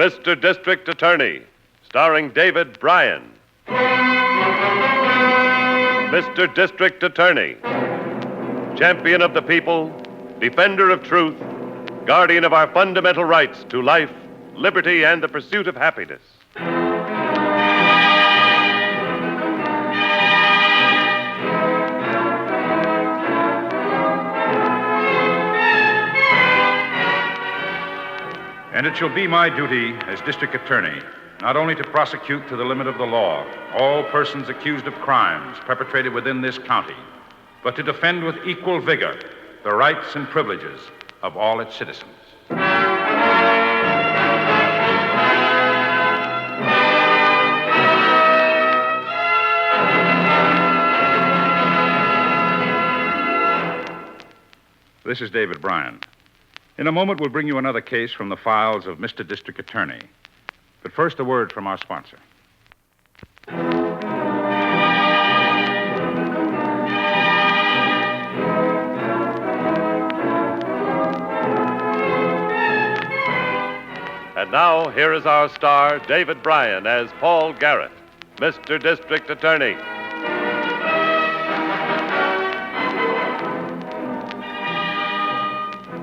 Mr. District Attorney, starring David Bryan. Mr. District Attorney, champion of the people, defender of truth, guardian of our fundamental rights to life, liberty, and the pursuit of happiness. And it shall be my duty as district attorney not only to prosecute to the limit of the law all persons accused of crimes perpetrated within this county, but to defend with equal vigor the rights and privileges of all its citizens. This is David Bryan. In a moment, we'll bring you another case from the files of Mr. District Attorney. But first, a word from our sponsor. And now, here is our star, David Bryan, as Paul Garrett, Mr. District Attorney.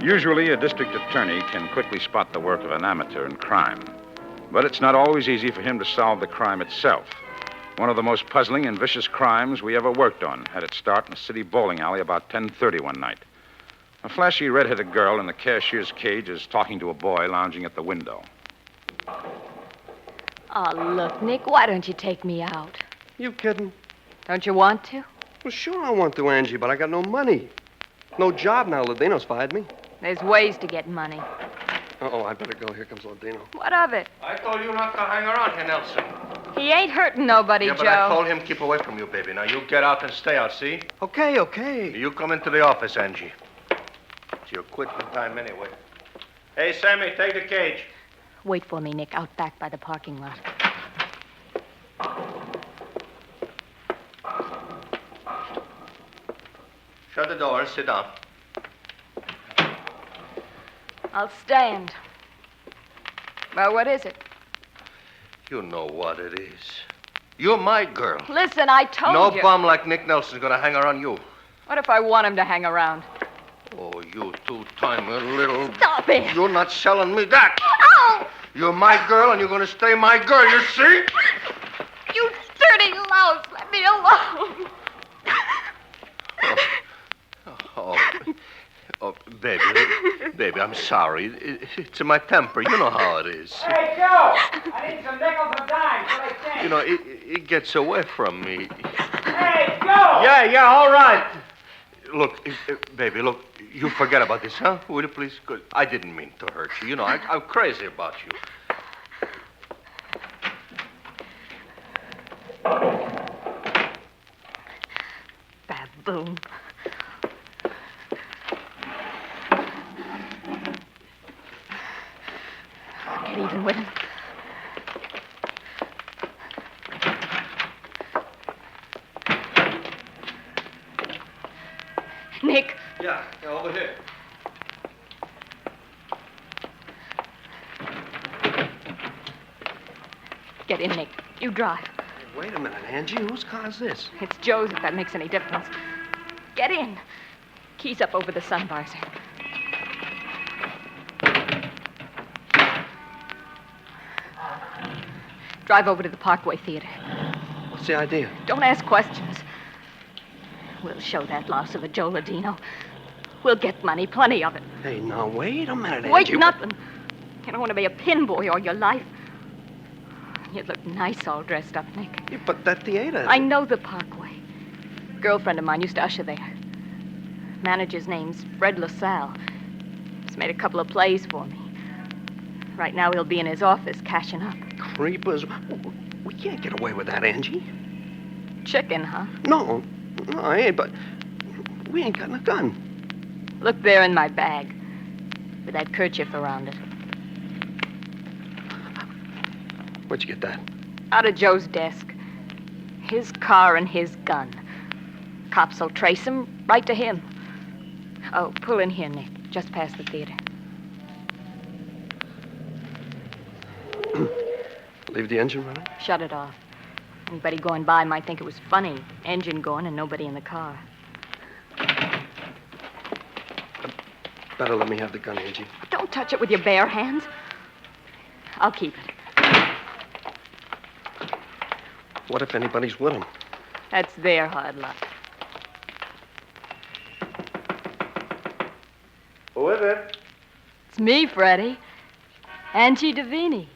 Usually, a district attorney can quickly spot the work of an amateur in crime. But it's not always easy for him to solve the crime itself. One of the most puzzling and vicious crimes we ever worked on had its start in a city bowling alley about 10:30 one night. A flashy red-headed girl in the cashier's cage is talking to a boy lounging at the window. Oh, look, Nick, why don't you take me out? You kidding? Don't you want to? Well, sure I want to, Angie, but I got no money. No job now. Ladino's fired me. There's ways to get money. Uh-oh, I better go. Here comes Ladino. What of it? I told you not to hang around here, Nelson. He ain't hurting nobody, Yeah, Joe. but I told him keep away from you, baby. Now, you get out and stay out, see? Okay. You come into the office, Angie. It's your quitting time anyway. Hey, Sammy, take the cage. Wait for me, Nick, out back by the parking lot. Shut the door and sit down. I'll stand. Well, what is it? You know what it is. You're my girl. Listen, I told No you. bum like Nick Nelson's gonna hang around you. What if I want him to hang around? Oh, you two-time little... Stop it! You're not selling me that. Ow! You're my girl, and you're gonna stay my girl, you see? You dirty louse! Let me alone! Oh, baby, I'm sorry. It's in my temper. You know how it is. Hey, Joe! I need some nickels and dimes. What I think? You know, it gets away from me. Hey, Joe! Yeah, all right. Look, baby, you forget about this, huh? Will you please? Good. I didn't mean to hurt you. You know, I'm crazy about you. Baboon. Get even with him. Nick. Yeah, over here. Get in, Nick. You drive. Wait a minute, Angie. Whose car is this? It's Joe's, if that makes any difference. Get in. Keys up over the sun visor. Drive over to the Parkway Theater. What's the idea? Don't ask questions. We'll show that louse of a Joe Ladino. We'll get money, plenty of it. Hey, now, wait a minute, Wait, Angie. nothing. You don't want to be a pin boy all your life. You look nice all dressed up, Nick. Yeah, but that theater... I know the Parkway. Girlfriend of mine used to usher there. Manager's name's Fred LaSalle. He's made a couple of plays for me. Right now he'll be in his office cashing up. Creepers. We can't get away with that, Angie. Chicken, huh? No, I ain't, but we ain't got a gun. Look there in my bag, with that kerchief around it. Where'd you get that? Out of Joe's desk. His car and his gun. Cops will trace him right to him. Oh, pull in here, Nick, just past the theater. Leave the engine running? Shut it off. Anybody going by might think it was funny. Engine going and nobody in the car. Better let me have the gun, Angie. Don't touch it with your bare hands. I'll keep it. What if anybody's with him? That's their hard luck. Who is it? It's me, Freddie. Angie Davini.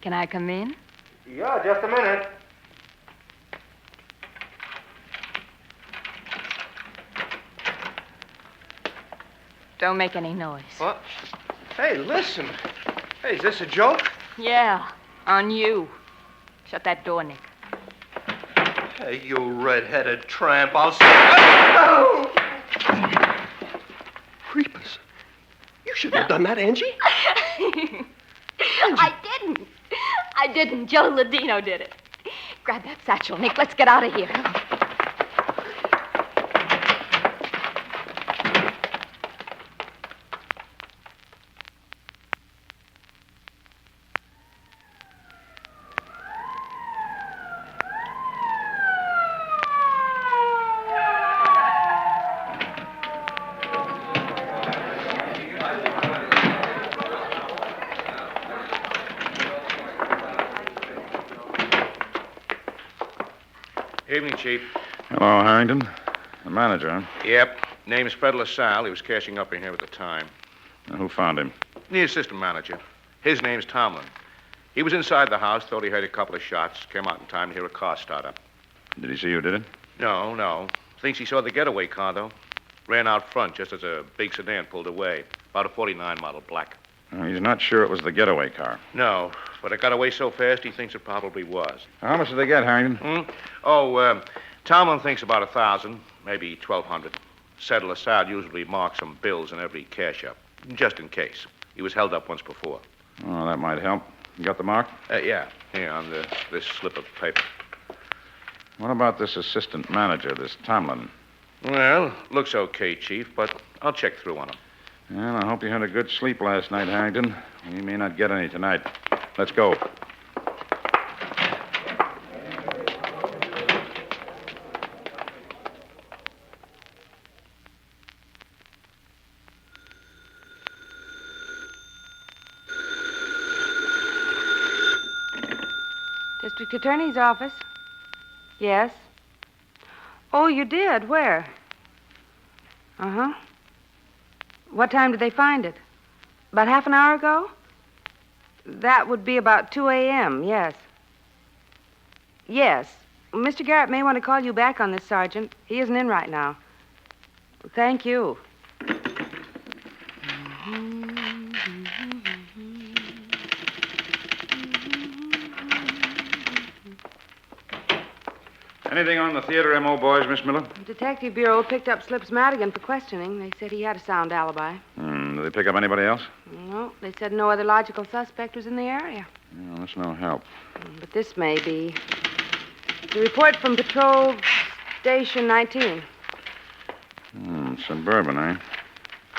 Can I come in? Yeah, just a minute. Don't make any noise. What? Hey, listen. Hey, is this a joke? Yeah, on you. Shut that door, Nick. Hey, you red-headed tramp. I'll say... Creepers. You shouldn't have done that, Angie. I didn't. I didn't. Joe Ladino did it. Grab that satchel, Nick. Let's get out of here. Evening, Chief. Hello, Harrington. The manager, huh? Yep. Name's Fred LaSalle. He was cashing up in here at the time. And who found him? The assistant manager. His name's Tomlin. He was inside the house, thought he heard a couple of shots, came out in time to hear a car start up. Did he see you did it? No. Thinks he saw the getaway car, though. Ran out front just as a big sedan pulled away. About a 49 model black. He's not sure it was the getaway car. No, but it got away so fast he thinks it probably was. How much did they get, Harrington? Tomlin thinks about 1,000, maybe 1,200. Said LaSalle usually marks some bills in every cash up, just in case. He was held up once before. Oh, that might help. You got the mark? Yeah, here on this slip of paper. What about this assistant manager, this Tomlin? Well, looks okay, Chief, but I'll check through on him. Well, I hope you had a good sleep last night, Harrington. You may not get any tonight. Let's go. District Attorney's office. Yes. Oh, you did? Where? Uh-huh. What time did they find it? About half an hour ago? That would be about 2 a.m., yes. Yes. Mr. Garrett may want to call you back on this, Sergeant. He isn't in right now. Thank you. Anything on the theater MO boys, Miss Miller? The Detective Bureau picked up Slips Madigan for questioning. They said he had a sound alibi. Did they pick up anybody else? No, they said no other logical suspect was in the area. No, that's no help. But this may be. The report from Patrol Station 19. Suburban, eh?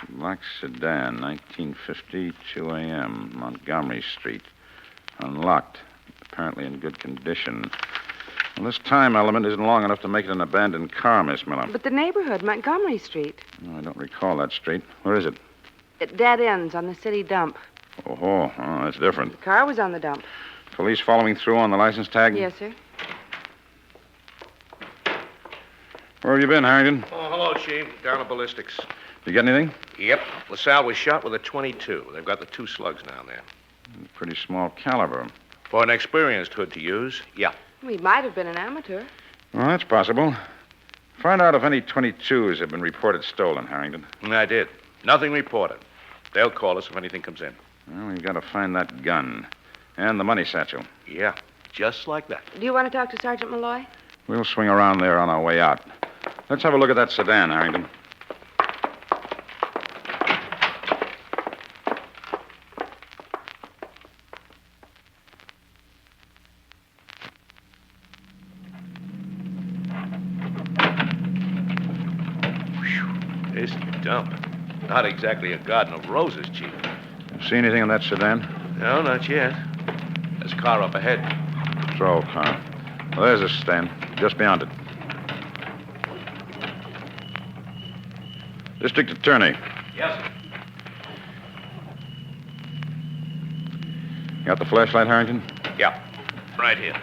Black sedan, 1950, 2 a.m., Montgomery Street. Unlocked. Apparently in good condition. Well, this time element isn't long enough to make it an abandoned car, Miss Miller. But the neighborhood, Montgomery Street. No, I don't recall that street. Where is it? It dead ends on the city dump. Oh, that's different. The car was on the dump. Police following through on the license tag? Yes, sir. Where have you been, Harrington? Oh, hello, Chief. Down at ballistics. You get anything? Yep. LaSalle was shot with a .22. They've got the 2 slugs down there. Pretty small caliber. For an experienced hood to use, yeah. He might have been an amateur. Well, that's possible. Find out if any .22s have been reported stolen, Harrington. I did. Nothing reported. They'll call us if anything comes in. Well, we've got to find that gun. And the money satchel. Yeah, just like that. Do you want to talk to Sergeant Malloy? We'll swing around there on our way out. Let's have a look at that sedan, Harrington. This dump. Not exactly a garden of roses, Chief. See anything in that sedan? No, not yet. There's a car up ahead. Patrol car. Well, there's a stand, just beyond it. District Attorney. Yes, sir. Got the flashlight, Harrington? Yeah, right here.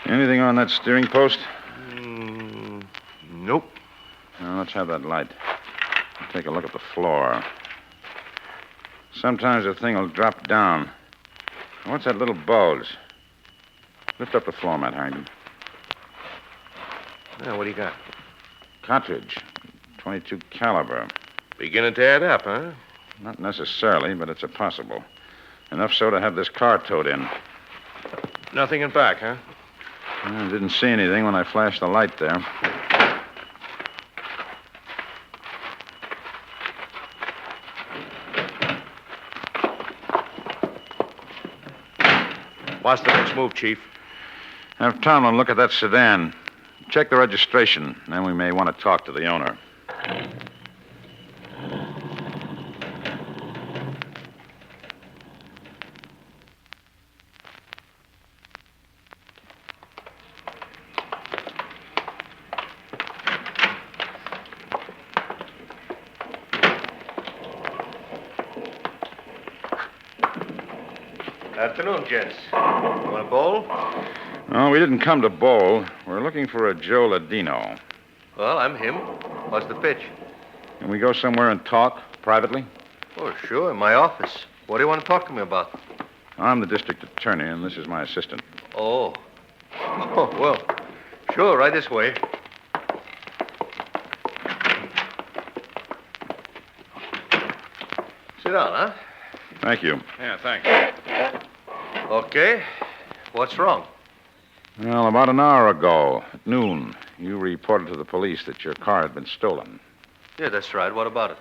Anything on that steering post? Nope. Now, let's have that light. Take a look at the floor. Sometimes the thing will drop down. What's that little bulge? Lift up the floor mat, Harrington. Now, what do you got? Cartridge. 22 caliber. Beginning to add up, huh? Not necessarily, but it's a possible. Enough so to have this car towed in. Nothing in back, huh? I didn't see anything when I flashed the light there. What's the next move, Chief? Have Tomlin look at that sedan. Check the registration. Then we may want to talk to the owner. Afternoon, gents. Want a bowl? No, we didn't come to bowl. We're looking for a Joe Ladino. Well, I'm him. What's the pitch? Can we go somewhere and talk privately? Oh, sure, in my office. What do you want to talk to me about? I'm the district attorney, and this is my assistant. Oh. Oh, well, sure, right this way. Sit down, huh? Thank you. Yeah, thanks. Okay. What's wrong? Well, about an hour ago, at noon, you reported to the police that your car had been stolen. Yeah, that's right. What about it?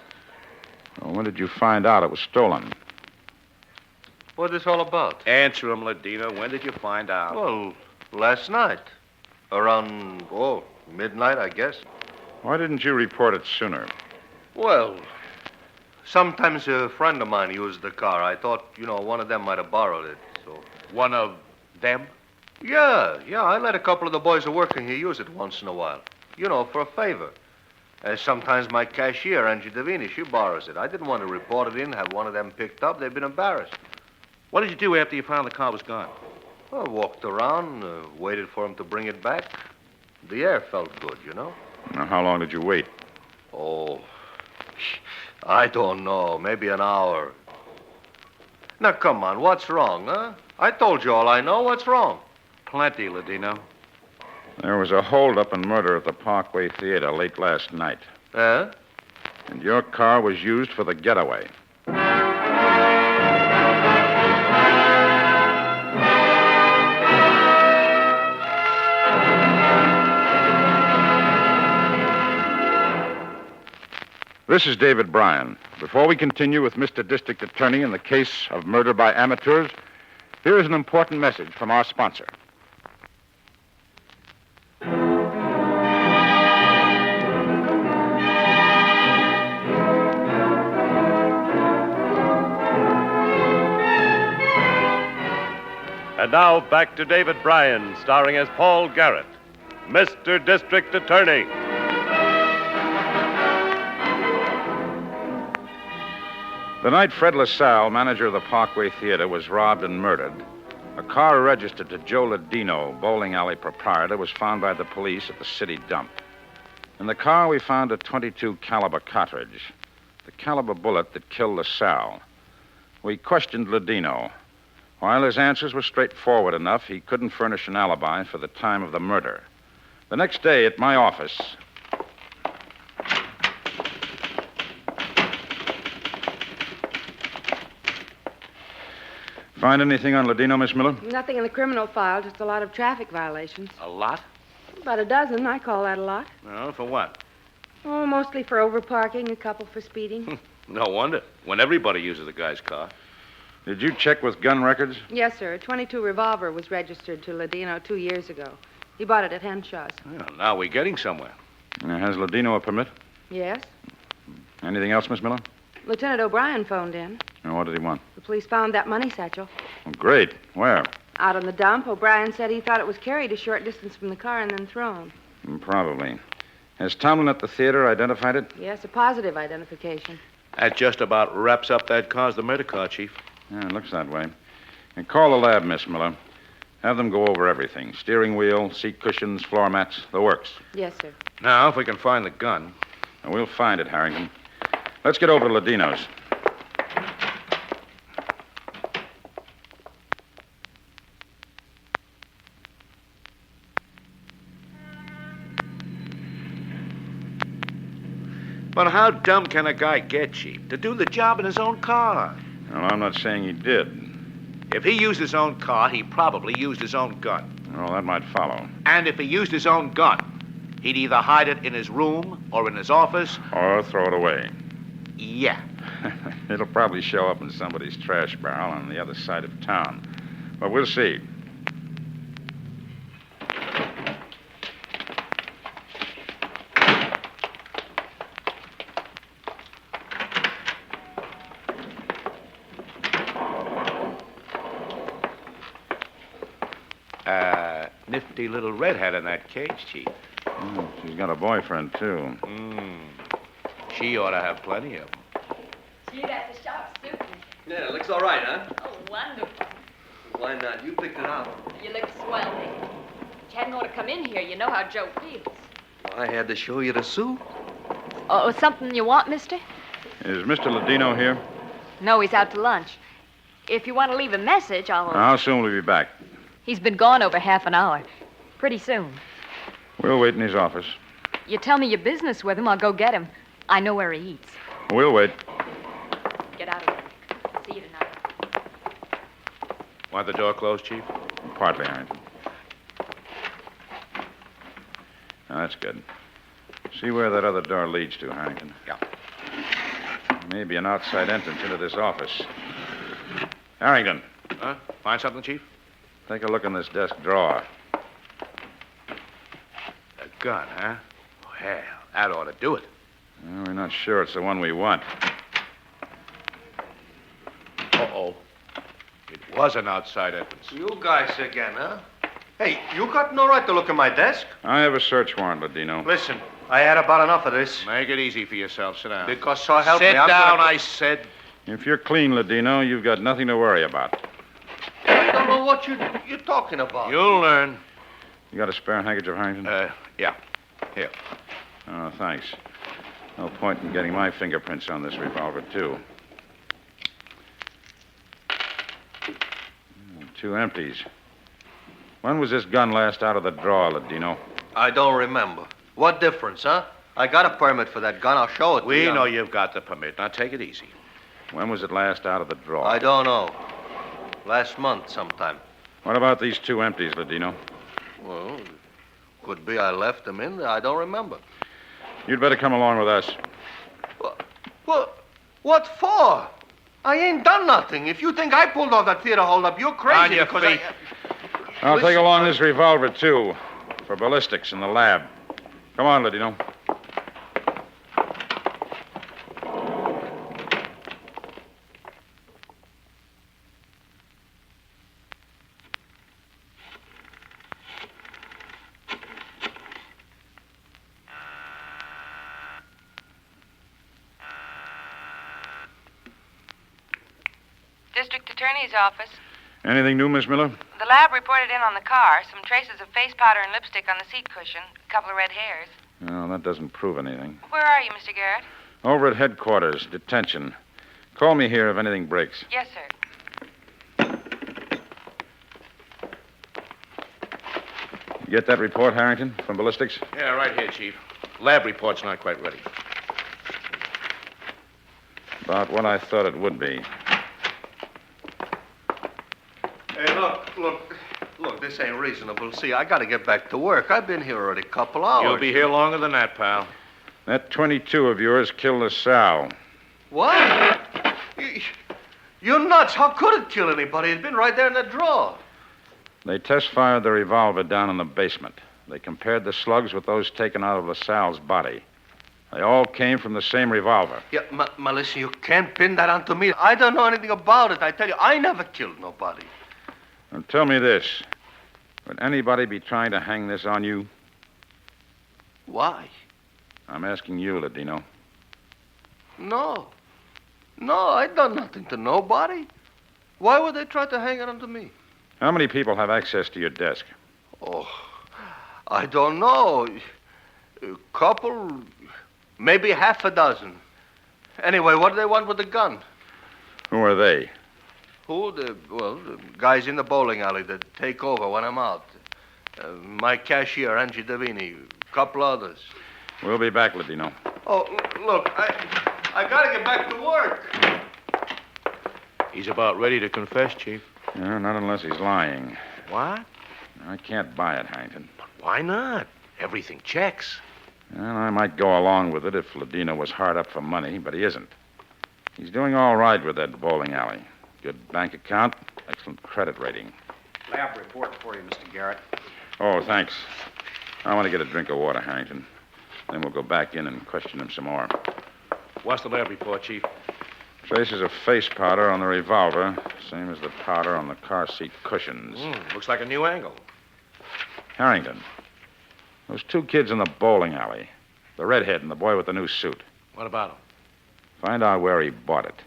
Well, when did you find out it was stolen? What's this all about? Answer him, Ladino. When did you find out? Well, last night. Around, midnight, I guess. Why didn't you report it sooner? Well, sometimes a friend of mine used the car. I thought, one of them might have borrowed it, so... One of them? Yeah, I let a couple of the boys who are working here use it once in a while. For a favor. And sometimes my cashier, Angie Davini, she borrows it. I didn't want to report it in, have one of them picked up. They've been embarrassed. What did you do after you found the car was gone? I walked around, waited for him to bring it back. The air felt good, Now, how long did you wait? Oh, I don't know. Maybe an hour. Now, come on. What's wrong, huh? I told you all I know. What's wrong? Plenty, Ladino. There was a holdup and murder at the Parkway Theater late last night. Huh? And your car was used for the getaway. This is David Bryan. Before we continue with Mr. District Attorney in the case of murder by amateurs, here is an important message from our sponsor. And now back to David Bryan, starring as Paul Garrett, Mr. District Attorney. The night Fred LaSalle, manager of the Parkway Theater, was robbed and murdered, a car registered to Joe Ladino, bowling alley proprietor, was found by the police at the city dump. In the car, we found a .22 caliber cartridge, the caliber bullet that killed LaSalle. We questioned Ladino. While his answers were straightforward enough, he couldn't furnish an alibi for the time of the murder. The next day at my office... Find anything on Ladino, Miss Miller? Nothing in the criminal file, just a lot of traffic violations. A lot? About a dozen. I call that a lot. No, for what? Oh, mostly for overparking, a couple for speeding. No wonder. When everybody uses the guy's car. Did you check with gun records? Yes, sir. A .22 revolver was registered to Ladino 2 years ago. He bought it at Henshaw's. Well, now we're getting somewhere. Has Ladino a permit? Yes. Anything else, Miss Miller? Lieutenant O'Brien phoned in. And what did he want? The police found that money satchel. Oh, great. Where? Out on the dump, O'Brien said he thought it was carried a short distance from the car and then thrown. Probably. Has Tomlin at the theater identified it? Yes, a positive identification. That just about wraps up that car's the murder car, Chief. Yeah, it looks that way. And call the lab, Miss Miller. Have them go over everything. Steering wheel, seat cushions, floor mats, the works. Yes, sir. Now, if we can find the gun. And we'll find it, Harrington. Let's get over to Ladino's. But how dumb can a guy get, Chief, to do the job in his own car? Well, I'm not saying he did. If he used his own car, he probably used his own gun. Well, that might follow. And if he used his own gun, he'd either hide it in his room or in his office. Or throw it away. Yeah. It'll probably show up in somebody's trash barrel on the other side of town. But we'll see. Nifty little redhead in that cage, Chief. Oh, she's got a boyfriend, too. She ought to have plenty of them. See, that's a sharp suit. Yeah, it looks all right, huh? Oh, wonderful. Why not? You picked it out. You look swell, Nick. You hadn't ought to come in here. You know how Joe feels. I had to show you the suit. Oh, something you want, mister? Is Mr. Ladino here? No, he's out to lunch. If you want to leave a message, I'll... How soon will he be back? He's been gone over half an hour. Pretty soon. We'll wait in his office. You tell me your business with him, I'll go get him. I know where he eats. We'll wait. Get out of here, Nick. See you tonight. Want the door closed, Chief? Partly, Harrington. Now, that's good. See where that other door leads to, Harrington. Yeah. Maybe an outside entrance into this office. Harrington, Huh? Find something, Chief? take a look in this desk drawer. A gun, huh? Well, that ought to do it. Well, we're not sure it's the one we want. Uh-oh. It was an outside entrance. You guys again, huh? Hey, you got no right to look at my desk. I have a search warrant, Ladino. Listen, I had about enough of this. Make it easy for yourself. Sit down. Because so help me, Sit I'm down, gonna... I said. If you're clean, Ladino, you've got nothing to worry about. I don't know what you're talking about. You'll learn. You got a spare handkerchief, Harrington? Yeah. Here. Oh, thanks. No point in getting my fingerprints on this revolver, too. 2 empties. When was this gun last out of the drawer, Ladino? I don't remember. What difference, huh? I got a permit for that gun. I'll show it to you. We know you've got the permit. Now take it easy. When was it last out of the drawer? I don't know. Last month sometime. What about these 2 empties, Ladino? Well, could be I left them in there. I don't remember. You'd better come along with us. What for? I ain't done nothing. If you think I pulled off that theater holdup, you're crazy. On your because feet. I'll Listen, take along this revolver, too, for ballistics in the lab. Come on, Ladino. District Attorney's Office. Anything new, Miss Miller? The lab reported in on the car. Some traces of face powder and lipstick on the seat cushion. A couple of red hairs. No, that doesn't prove anything. Where are you, Mr. Garrett? Over at headquarters, detention. Call me here if anything breaks. Yes, sir. You get that report, Harrington, from ballistics? Yeah, right here, Chief. Lab report's not quite ready. About what I thought it would be. Hey, look, this ain't reasonable. See, I gotta get back to work. I've been here already a couple hours. You'll be here longer than that, pal. That 22 of yours killed LaSalle. What? You're nuts. How could it kill anybody? It's been right there in that drawer. They test-fired the revolver down in the basement. They compared the slugs with those taken out of LaSalle's body. They all came from the same revolver. Yeah, listen, you can't pin that onto me. I don't know anything about it. I tell you, I never killed nobody. Now tell me this. Would anybody be trying to hang this on you? Why? I'm asking you, Ladino. No. No, I done nothing to nobody. Why would they try to hang it onto me? How many people have access to your desk? Oh, I don't know. A couple, maybe half a dozen. Anyway, what do they want with the gun? Who are they? Who? The guys in the bowling alley that take over when I'm out. My cashier, Angie Davini, a couple others. We'll be back, Ladino. Oh, look, I gotta get back to work. He's about ready to confess, Chief. Yeah, not unless he's lying. What? I can't buy it, Harrington. But why not? Everything checks. Well, I might go along with it if Ladino was hard up for money, but he isn't. He's doing all right with that bowling alley. Good bank account, excellent credit rating. Lab report for you, Mr. Garrett. Oh, thanks. I want to get a drink of water, Harrington. Then we'll go back in and question him some more. What's the lab report, Chief? Traces of face powder on the revolver, same as the powder on the car seat cushions. Looks like a new angle. Harrington, those two kids in the bowling alley, the redhead and the boy with the new suit. What about him? Find out where he bought it.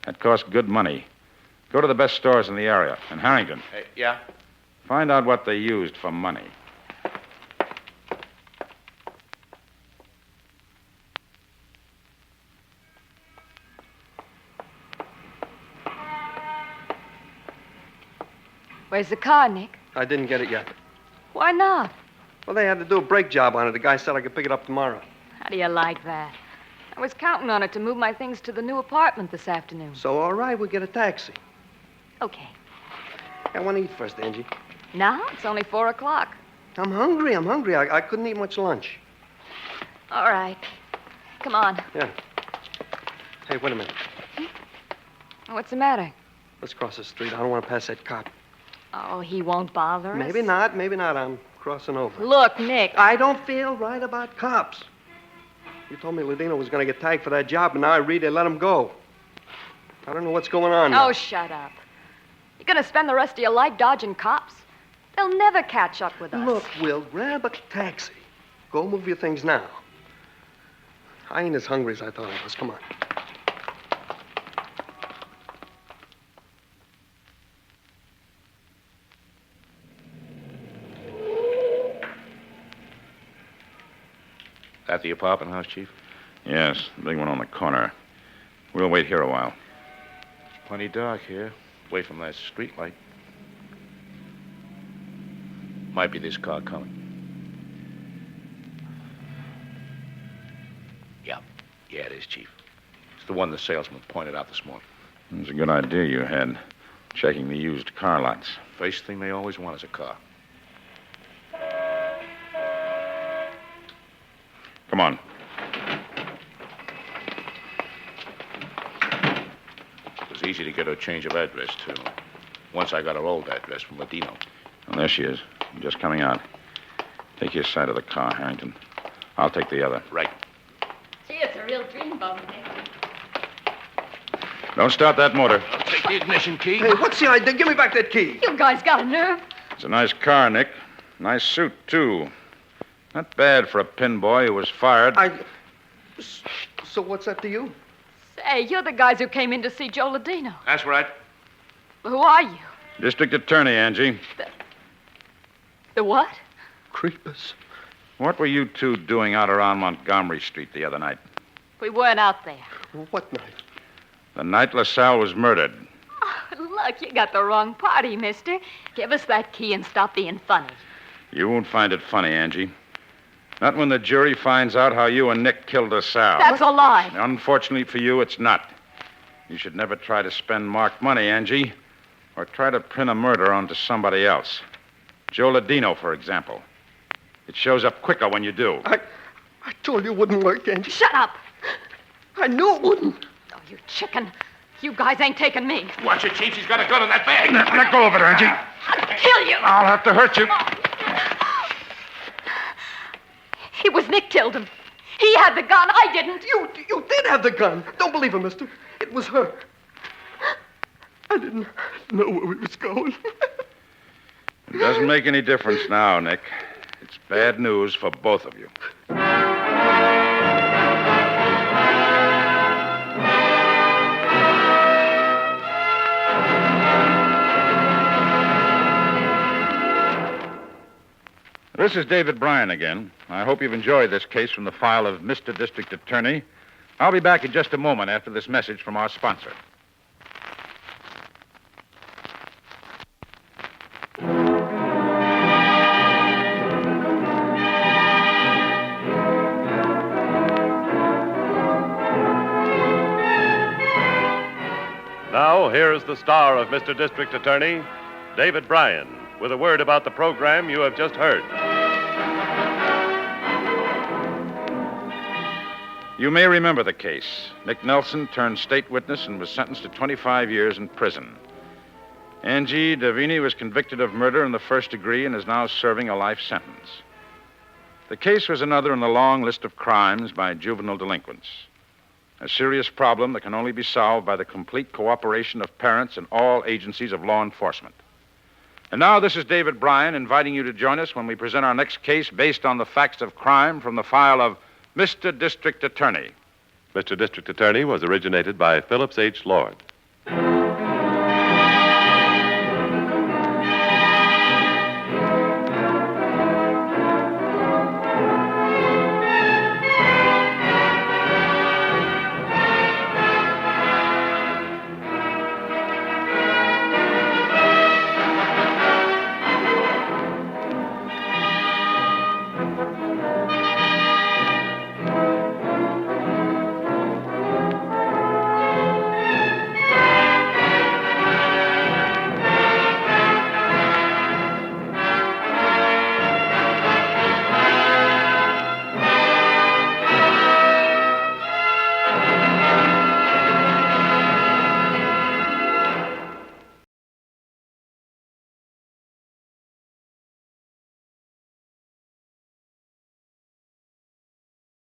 That cost good money. Go to the best stores in the area. And Harrington, Yeah? find out what they used for money. Where's the car, Nick? I didn't get it yet. Why not? Well, they had to do a brake job on it. The guy said I could pick it up tomorrow. How do you like that? I was counting on it to move my things to the new apartment this afternoon. So, all right, we'll get a taxi. Okay. I want to eat first, Angie. Now? It's only 4 o'clock. I'm hungry. I couldn't eat much lunch. All right. Come on. Yeah. Hey, wait a minute. What's the matter? Let's cross the street. I don't want to pass that cop. Oh, he won't bother us? Maybe not. Maybe not. I'm crossing over. Look, Nick. I don't feel right about cops. You told me Ladino was going to get tagged for that job, and now I read they let him go. I don't know what's going on now. Oh, shut up. You're going to spend the rest of your life dodging cops? They'll never catch up with us. Look, Will, grab a taxi. Go move your things now. I ain't as hungry as I thought I was. Come on. At the apartment house, Chief? Yes, the big one on the corner. We'll wait here a while. Plenty dark here, away from that street light. Might be this car coming. Yeah, it is, Chief. It's the one the salesman pointed out this morning. It was a good idea you had, checking the used car lots. First thing they always want is a car. Come on. It was easy to get her change of address, too. Once I got her old address from Ladino. Oh, there she is. Just coming out. Take your side of the car, Harrington. I'll take the other. Right. Gee, it's a real dreamboat, Nick. Don't start that motor. I'll take the ignition key. Hey, what's the idea? Give me back that key. You guys got a nerve. It's a nice car, Nick. Nice suit, too. Not bad for a pin boy who was fired. So what's that to you? Say, you're the guys who came in to see Joe Ladino. That's right. Who are you? District Attorney, Angie. The what? Creepers. What were you two doing out around Montgomery Street the other night? We weren't out there. What night? The night LaSalle was murdered. Oh, look, you got the wrong party, mister. Give us that key and stop being funny. You won't find it funny, Angie. Not when the jury finds out how you and Nick killed LaSalle. That's a lie. Unfortunately for you, it's not. You should never try to spend marked money, Angie, or try to pin a murder onto somebody else. Joe Ladino, for example. It shows up quicker when you do. I told you it wouldn't work, Angie. Shut up. I knew it wouldn't. Oh, you chicken. You guys ain't taking me. Watch it, Chief. She's got a gun in that bag. Let go of it, Angie. I'll kill you. I'll have to hurt you. It was Nick killed him. He had the gun. I didn't. You did have the gun. Don't believe him, mister. It was her. I didn't know where we was going. It doesn't make any difference now, Nick. It's bad news for both of you. This is David Bryan again. I hope you've enjoyed this case from the file of Mr. District Attorney. I'll be back in just a moment after this message from our sponsor. Now, here's the star of Mr. District Attorney, David Bryan, with a word about the program you have just heard. You may remember the case. Nick Nelson turned state witness and was sentenced to 25 years in prison. Angie Davini was convicted of murder in the first degree and is now serving a life sentence. The case was another in the long list of crimes by juvenile delinquents. A serious problem that can only be solved by the complete cooperation of parents and all agencies of law enforcement. And now this is David Bryan inviting you to join us when we present our next case based on the facts of crime from the file of Mr. District Attorney. Mr. District Attorney was originated by Phillips H. Lord.